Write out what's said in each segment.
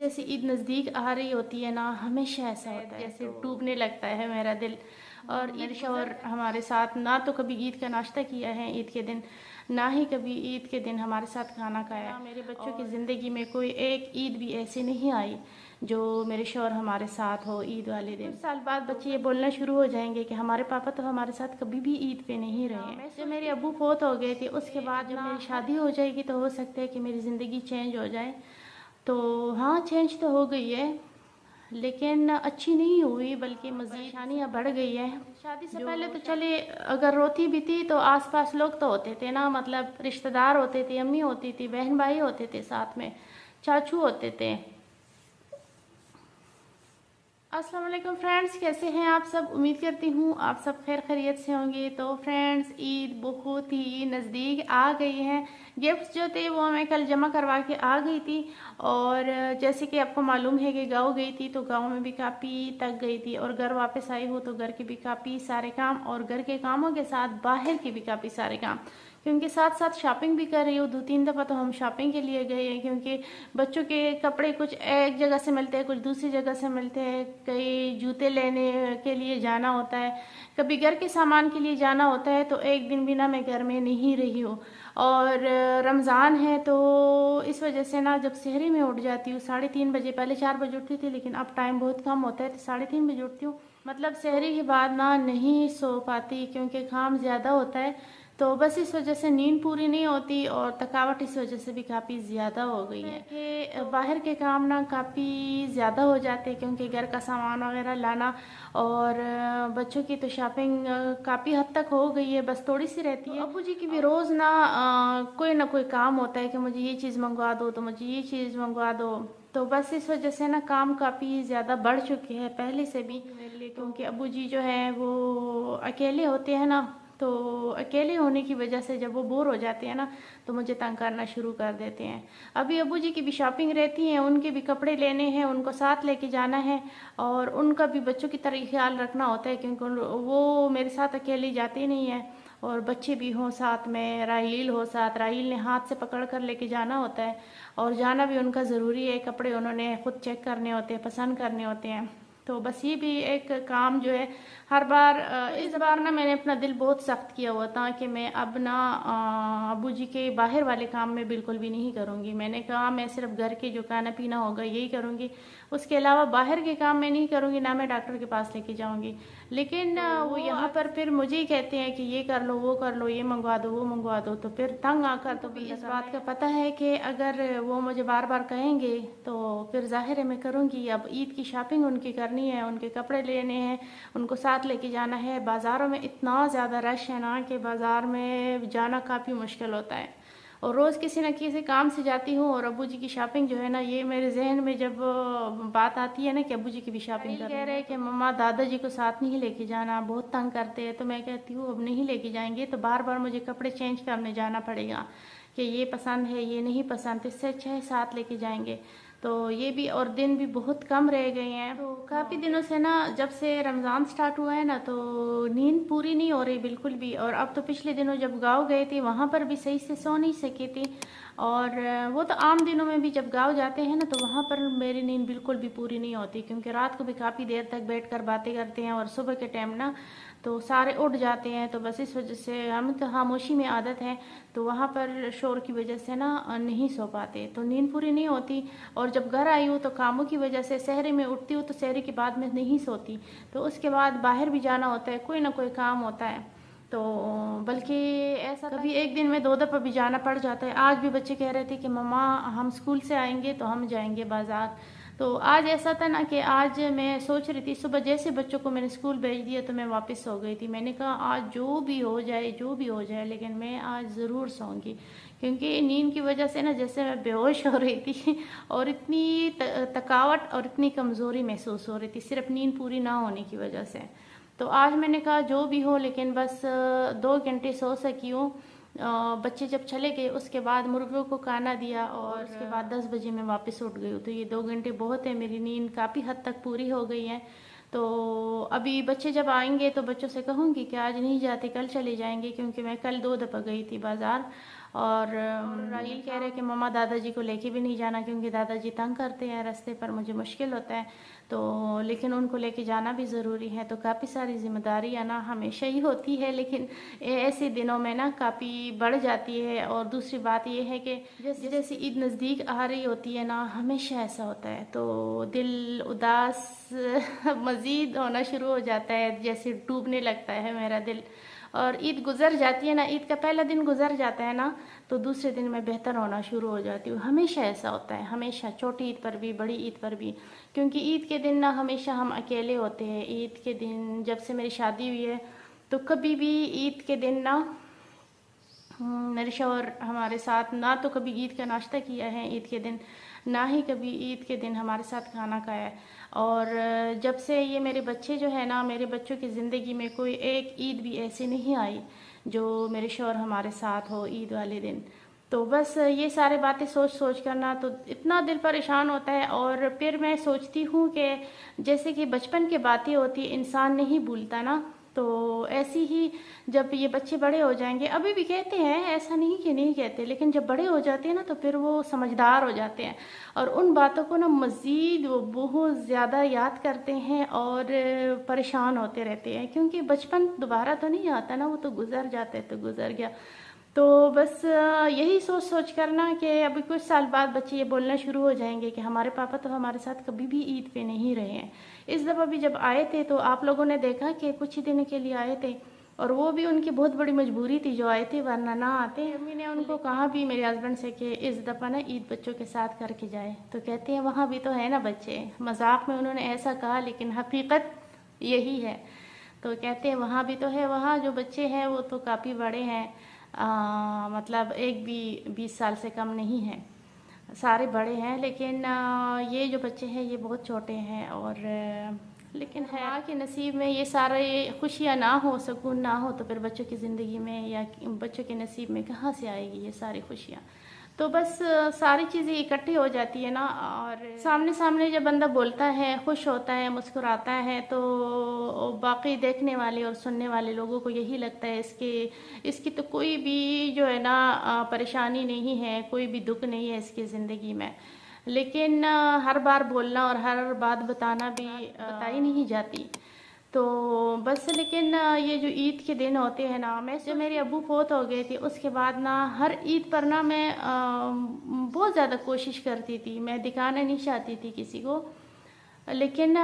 जैसे ईद नज़दीक आ रही होती है ना, हमेशा ऐसा होता है जैसे टूटने लगता है मेरा दिल। और मेरे शौहर हमारे साथ ना तो कभी ईद का नाश्ता किया है ईद के दिन, ना ही कभी ईद के दिन हमारे साथ खाना खाया है। मेरे बच्चों की ज़िंदगी में कोई एक ईद भी ऐसी नहीं आई जो मेरे शौहर हमारे साथ हो ईद वाले दिन। कुछ साल बाद बच्चे ये बोलना शुरू हो जाएंगे कि हमारे पापा तो हमारे साथ कभी भी ईद पे नहीं रहे। जब मेरे अब्बू फौत हो गए थे उसके बाद जब मेरी शादी हो जाएगी तो हो सकता है कि मेरी ज़िंदगी चेंज हो जाए। तो हाँ, चेंज तो हो गई है लेकिन अच्छी नहीं हुई, बल्कि मज़ीद परेशानियाँ बढ़ गई है। शादी से पहले तो चले, अगर रोती भी थी तो आसपास लोग तो होते थे ना, मतलब रिश्तेदार होते थे, अम्मी होती थी, बहन भाई होते थे, साथ में चाचू होते थे। अस्सलाम वालेकुम फ्रेंड्स, कैसे हैं आप सब? उम्मीद करती हूँ आप सब खैर खैरियत से होंगे। तो फ्रेंड्स, ईद बहुत ही नज़दीक आ गई है। गिफ्ट्स जो थे वो मैं कल जमा करवा के आ गई थी, और जैसे कि आपको मालूम है कि गांव गई थी तो गांव में भी काफ़ी थक गई थी, और घर वापस आई हूँ तो घर के भी काफ़ी सारे काम, और घर के कामों के साथ बाहर के भी काफ़ी सारे काम, क्योंकि साथ साथ शॉपिंग भी कर रही हूँ। 2-3 दफ़ा तो हम शॉपिंग के लिए गए हैं, क्योंकि बच्चों के कपड़े कुछ एक जगह से मिलते हैं, कुछ दूसरी जगह से मिलते हैं। कई जूते लेने के लिए जाना होता है, कभी घर के सामान के लिए जाना होता है, तो एक दिन भी ना मैं घर में नहीं रही हूँ। और रमज़ान है तो इस वजह से ना जब सहरी में उठ जाती हूँ 3:30 बजे, पहले 4 बजे उठती थी लेकिन अब टाइम बहुत कम होता है तो 3:30 बजे उठती हूँ। मतलब सहरी के बाद ना नहीं सो पाती क्योंकि काम ज़्यादा होता है, तो बस इस वजह से नींद पूरी नहीं होती, और थकावट इस वजह से भी काफ़ी ज़्यादा हो गई है कि बाहर के काम ना काफ़ी ज़्यादा हो जाते हैं, क्योंकि घर का सामान वगैरह लाना, और बच्चों की तो शॉपिंग काफ़ी हद तक हो गई है, बस थोड़ी सी रहती है। अब्बू जी की भी रोज़ ना कोई काम होता है कि मुझे ये चीज़ मंगवा दो, तो मुझे ये चीज़ मंगवा दो। तो बस इस वजह से ना काम काफ़ी ज़्यादा बढ़ चुके हैं पहले से भी मेरे लिए, क्योंकि अब्बू जी जो हैं वो अकेले होते हैं ना, तो अकेले होने की वजह से जब वो बोर हो जाते हैं ना तो मुझे तंग करना शुरू कर देते हैं। अभी अब्बू जी की भी शॉपिंग रहती है, उनके भी कपड़े लेने हैं, उनको साथ लेके जाना है, और उनका भी बच्चों की तरह ख्याल रखना होता है, क्योंकि वो मेरे साथ अकेले जाते नहीं हैं, और बच्चे भी हों साथ में, राहील हो साथ, राहील ने हाथ से पकड़ कर लेके जाना होता है, और जाना भी उनका ज़रूरी है। कपड़े उन्होंने खुद चेक करने होते हैं, पसंद करने होते हैं। तो बस ये भी एक काम जो है हर बार, इस बार ना मैंने अपना दिल बहुत सख्त किया हुआ था कि मैं अब ना अब्बू जी के बाहर वाले काम में बिल्कुल भी नहीं करूँगी। मैंने कहा मैं सिर्फ घर के जो खाना पीना होगा यही करूँगी, उसके अलावा बाहर के काम मैं नहीं करूँगी, ना मैं डॉक्टर के पास लेके जाऊँगी। लेकिन वो यहाँ पर फिर मुझे ही कहते हैं कि ये कर लो, वो कर लो, ये मंगवा दो, वो मंगवा दो, तो फिर तंग आकर तो भी इस बात का पता है कि अगर वो मुझे बार बार कहेंगे तो फिर जाहिर है मैं करूँगी। अब ईद की शॉपिंग उनकी करनी है, उनके कपड़े लेने हैं, उनको साथ लेके जाना है। बाज़ारों में इतना ज़्यादा रश है ना कि बाज़ार में जाना काफ़ी मुश्किल होता है, और रोज़ किसी न किसी काम से जाती हूँ। और अब्बू जी की शॉपिंग जो है ना, ये मेरे जहन में जब बात आती है ना कि अब्बू जी की भी शॉपिंग कह रहे हैं कि मम्मा दादाजी को साथ नहीं लेके जाना, बहुत तंग करते हैं, तो मैं कहती हूँ अब नहीं लेके जाएंगे तो बार बार मुझे कपड़े चेंज करने जाना पड़ेगा कि ये पसंद है, ये नहीं पसंद, तो इससे अच्छा है साथ लेके जाएंगे। तो ये भी, और दिन भी बहुत कम रह गए हैं, तो काफ़ी दिनों से ना, जब से रमज़ान स्टार्ट हुआ है ना, तो नींद पूरी नहीं हो रही बिल्कुल भी। और अब तो पिछले दिनों जब गाँव गए थे वहाँ पर भी सही से सो नहीं सके थे, और वो तो आम दिनों में भी जब गाँव जाते हैं ना तो वहाँ पर मेरी नींद बिल्कुल भी पूरी नहीं होती, क्योंकि रात को भी काफ़ी देर तक बैठ कर बातें करते हैं, और सुबह के टाइम ना तो सारे उठ जाते हैं, तो बस इस वजह से हमें तो खामोशी में आदत है, तो वहाँ पर शोर की वजह से ना नहीं सो पाते, तो नींद पूरी नहीं होती। और जब घर आई हूँ तो कामों की वजह से सहरी में उठती हूँ तो सहरी के बाद में नहीं सोती, तो उसके बाद बाहर भी जाना होता है, कोई ना कोई काम होता है। तो बल्कि ऐसा कभी एक दिन में 2 दफ़ा भी जाना पड़ जाता है। आज भी बच्चे कह रहे थे कि मम्मा हम स्कूल से आएंगे तो हम जाएंगे बाज़ार। तो आज ऐसा था ना कि आज मैं सोच रही थी, सुबह जैसे बच्चों को मैंने स्कूल भेज दिया तो मैं वापस सो गई थी। मैंने कहा आज जो भी हो जाए, जो भी हो जाए, लेकिन मैं आज ज़रूर सोऊंगी, क्योंकि नींद की वजह से ना जैसे मैं बेहोश हो रही थी और इतनी थकावट और इतनी कमज़ोरी महसूस हो रही थी सिर्फ नींद पूरी ना होने की वजह से। तो आज मैंने कहा जो भी हो, लेकिन बस 2 घंटे सो सकी हूँ। बच्चे जब चले गए उसके बाद मुर्गियों को खाना दिया, और उसके बाद 10 बजे मैं वापस उठ गई हूँ, तो ये 2 घंटे बहुत है, मेरी नींद काफ़ी हद तक पूरी हो गई है। तो अभी बच्चे जब आएंगे तो बच्चों से कहूँगी कि आज नहीं जाते, कल चले जाएंगे, क्योंकि मैं कल 2 दफ़ा गई थी बाज़ार, और राहील कह रहे हैं कि मम्मा दादा जी को लेके भी नहीं जाना क्योंकि दादाजी तंग करते हैं रास्ते पर, मुझे मुश्किल होता है। तो लेकिन उनको लेके जाना भी ज़रूरी है। तो काफ़ी सारी जिम्मेदारियाँ ना हमेशा ही होती है, लेकिन ऐसे दिनों में ना काफ़ी बढ़ जाती है। और दूसरी बात ये है कि जैसे जैसे ईद नज़दीक आ रही होती है ना, हमेशा ऐसा होता है, तो दिल उदास मज़ीद होना शुरू हो जाता है, जैसे डूबने लगता है मेरा दिल। और ईद गुज़र जाती है ना, ईद का पहला दिन गुज़र जाता है ना, तो दूसरे दिन मैं बेहतर होना शुरू हो जाती हूँ। हमेशा ऐसा होता है, हमेशा, छोटी ईद पर भी बड़ी ईद पर भी। क्योंकि ईद के दिन ना हमेशा हम अकेले होते हैं। ईद के दिन जब से मेरी शादी हुई है तो कभी भी ईद के दिन ना मेरे शौहर हमारे साथ ना तो कभी ईद का नाश्ता किया है ईद के दिन, ना ही कभी ईद के दिन हमारे साथ खाना खाया है। और जब से ये मेरे बच्चे जो है ना, मेरे बच्चों की ज़िंदगी में कोई एक ईद भी ऐसी नहीं आई जो मेरे शौहर हमारे साथ हो ईद वाले दिन। तो बस ये सारी बातें सोच सोच कर ना तो इतना दिल परेशान होता है। और फिर मैं सोचती हूँ कि जैसे कि बचपन की बातें होती, इंसान नहीं भूलता ना, तो ऐसी ही जब ये बच्चे बड़े हो जाएंगे, अभी भी कहते हैं, ऐसा नहीं कि नहीं कहते, लेकिन जब बड़े हो जाते हैं ना तो फिर वो समझदार हो जाते हैं और उन बातों को ना मज़ीद वो बहुत ज़्यादा याद करते हैं और परेशान होते रहते हैं। क्योंकि बचपन दोबारा तो नहीं आता ना, वो तो गुज़र जाता है, तो गुज़र गया। तो बस यही सोच सोच कर ना कि अभी कुछ साल बाद बच्चे ये बोलना शुरू हो जाएंगे कि हमारे पापा तो हमारे साथ कभी भी ईद पे नहीं रहे हैं। इस दफ़ा भी जब आए थे तो आप लोगों ने देखा कि कुछ ही दिन के लिए आए थे, और वो भी उनकी बहुत बड़ी मजबूरी थी जो आए थे, वरना ना आते। अम्मी ने उनको कहा भी मेरे हस्बैंड से कि इस दफ़ा ना ईद बच्चों के साथ करके जाए, तो कहते हैं वहाँ भी तो है ना बच्चे। मजाक में उन्होंने ऐसा कहा, लेकिन हकीकत यही है। तो कहते हैं वहाँ भी तो है, वहाँ जो बच्चे हैं वो तो काफ़ी बड़े हैं, मतलब एक भी 20 साल से कम नहीं है, सारे बड़े हैं। लेकिन ये जो बच्चे हैं ये बहुत छोटे हैं। और लेकिन है कि नसीब में ये सारे खुशियाँ ना हो, सुकून ना हो, तो फिर बच्चों की ज़िंदगी में या बच्चों के नसीब में कहाँ से आएगी ये सारी खुशियाँ। तो बस सारी चीज़ें इकट्ठी हो जाती है ना। और सामने सामने जब बंदा बोलता है, खुश होता है, मुस्कुराता है, तो बाकी देखने वाले और सुनने वाले लोगों को यही लगता है इसकी तो कोई भी जो है ना परेशानी नहीं है, कोई भी दुख नहीं है इसकी ज़िंदगी में। लेकिन हर बार बोलना और हर बात बताना भी बताई नहीं जाती। तो बस लेकिन ये जो ईद के दिन होते हैं ना, मैं जब मेरे अबू फौत हो गए थे उसके बाद ना हर ईद पर ना मैं बहुत ज़्यादा कोशिश करती थी, मैं दिखाना नहीं चाहती थी किसी को। लेकिन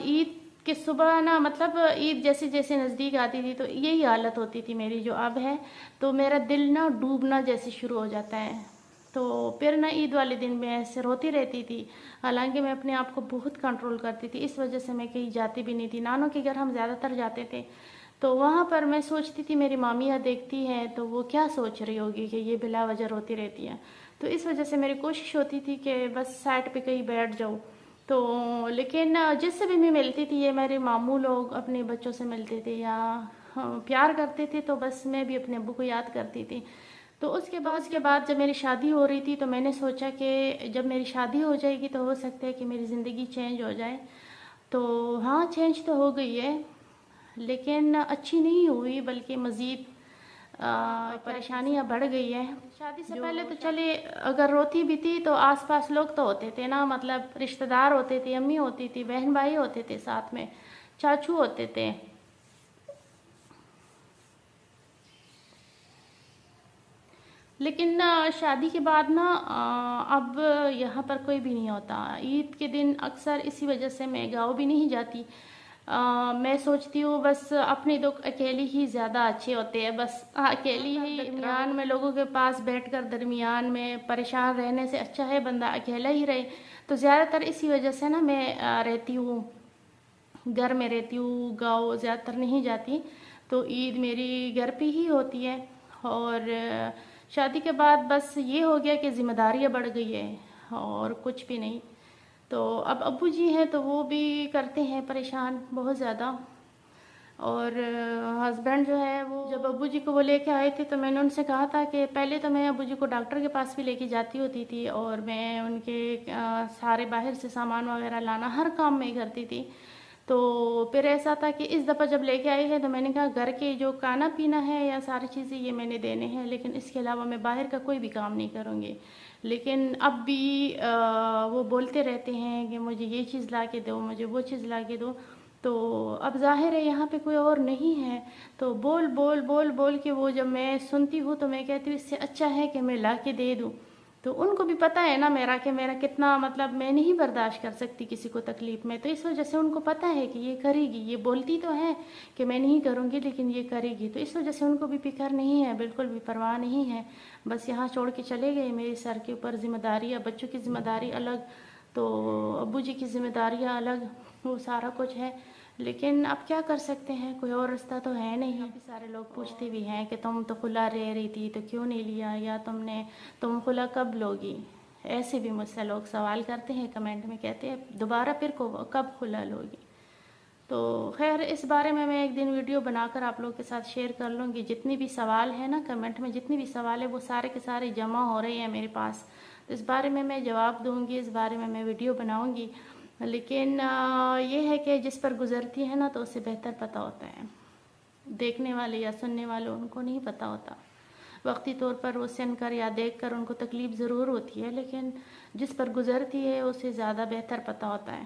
ईद के सुबह ना, मतलब ईद जैसे जैसे नज़दीक आती थी तो यही हालत होती थी मेरी जो अब है। तो मेरा दिल ना डूबना जैसे शुरू हो जाता है। तो फिर ना ईद वाले दिन मैं ऐसे रोती रहती थी। हालांकि मैं अपने आप को बहुत कंट्रोल करती थी, इस वजह से मैं कहीं जाती भी नहीं थी। नानों के घर हम ज़्यादातर जाते थे, तो वहाँ पर मैं सोचती थी मेरी मामियाँ देखती हैं तो वो क्या सोच रही होगी कि ये बिला वजह रोती रहती है। तो इस वजह से मेरी कोशिश होती थी कि बस साइड पे कहीं बैठ जाऊँ। तो लेकिन जिससे भी मैं मिलती थी, ये मेरे मामू लोग अपने बच्चों से मिलते थे या प्यार करते थे, तो बस मैं भी अपने अब्बू को याद करती थी। तो उसके बाद जब मेरी शादी हो रही थी तो मैंने सोचा कि जब मेरी शादी हो जाएगी तो हो सकता है कि मेरी ज़िंदगी चेंज हो जाए। तो हाँ, चेंज तो हो गई है, लेकिन अच्छी नहीं हुई, बल्कि मज़ीद परेशानियाँ बढ़ गई है। शादी से पहले तो चले, अगर रोती भी थी तो आसपास लोग तो होते थे ना, मतलब रिश्तेदार होते थे, अम्मी होती थी, बहन भाई होते थे, साथ में चाचू होते थे। लेकिन शादी के बाद ना अब यहाँ पर कोई भी नहीं होता। ईद के दिन अक्सर इसी वजह से मैं गाँव भी नहीं जाती। मैं सोचती हूँ बस अपने दुख अकेली ही ज़्यादा अच्छे होते हैं, बस अकेली ही दरमियान में लोगों के पास बैठकर दरमियान में परेशान रहने से अच्छा है बंदा अकेला ही रहे। तो ज़्यादातर इसी वजह से ना मैं रहती हूँ, घर में रहती हूँ, गाँव ज़्यादातर नहीं जाती। तो ईद मेरी घर पे ही होती है। और शादी के बाद बस ये हो गया कि ज़िम्मेदारियाँ बढ़ गई है और कुछ भी नहीं। तो अब अब्बू जी हैं तो वो भी करते हैं परेशान बहुत ज़्यादा। और हस्बैंड जो है वो जब अब्बू जी को वो लेके आए थे तो मैंने उनसे कहा था कि पहले तो मैं अब्बू जी को डॉक्टर के पास भी लेके जाती होती थी और मैं उनके सारे बाहर से सामान वगैरह लाना हर काम में करती थी। تو پھر ایسا تھا کہ اس دفعہ جب لے کے آئی ہے تو میں نے کہا گھر کے جو کھانا پینا ہے یا ساری چیزیں یہ میں نے دینے ہیں، لیکن اس کے علاوہ میں باہر کا کوئی بھی کام نہیں کروں گی۔ لیکن اب بھی وہ بولتے رہتے ہیں کہ مجھے یہ چیز لا کے دو، مجھے وہ چیز لا کے دو۔ تو اب ظاہر ہے یہاں پہ کوئی اور نہیں ہے، تو بول بول بول بول کے وہ جب میں سنتی ہوں تو میں کہتی ہوں اس سے اچھا ہے کہ میں لا کے دے دوں۔ تو ان کو بھی پتہ ہے نا کہ میرا کتنا مطلب میں نہیں برداشت کر سکتی کسی کو تکلیف میں، تو اس وجہ سے ان کو پتہ ہے کہ یہ کرے گی، یہ بولتی تو ہے کہ میں نہیں کروں گی لیکن یہ کرے گی، تو اس وجہ سے ان کو بھی فکر نہیں ہے، بالکل بھی پرواہ نہیں ہے۔ بس یہاں چھوڑ کے چلے گئے، میرے سر کے اوپر ذمہ داریاں، بچوں کی ذمہ داری الگ، تو ابو جی کی ذمہ داریاں الگ، وہ سارا کچھ ہے۔ لیکن اب کیا کر سکتے ہیں، کوئی اور رستہ تو ہے نہیں۔ ابھی سارے لوگ پوچھتے بھی ہیں کہ تم تو کھلا رہ رہی تھی تو کیوں نہیں لیا، یا تم کھلا کب لوگی، ایسے بھی مجھ سے لوگ سوال کرتے ہیں، کمنٹ میں کہتے ہیں دوبارہ پھر کب کھلا لوگی۔ تو خیر اس بارے میں ایک دن ویڈیو بنا کر آپ لوگ کے ساتھ شیئر کر لوں گی، جتنی بھی سوال ہے نا کمنٹ میں، جتنی بھی سوال ہے وہ سارے کے سارے جمع ہو رہے ہیں میرے پاس، تو اس بارے میں جواب دوں گی، اس بارے میں ویڈیو بناؤں گی۔ لیکن یہ ہے کہ جس پر گزرتی ہے نا تو اسے بہتر پتہ ہوتا ہے، دیکھنے والے یا سننے والے ان کو نہیں پتہ ہوتا۔ وقتی طور پر وہ سن کر یا دیکھ کر ان کو تکلیف ضرور ہوتی ہے، لیکن جس پر گزرتی ہے اسے زیادہ بہتر پتہ ہوتا ہے۔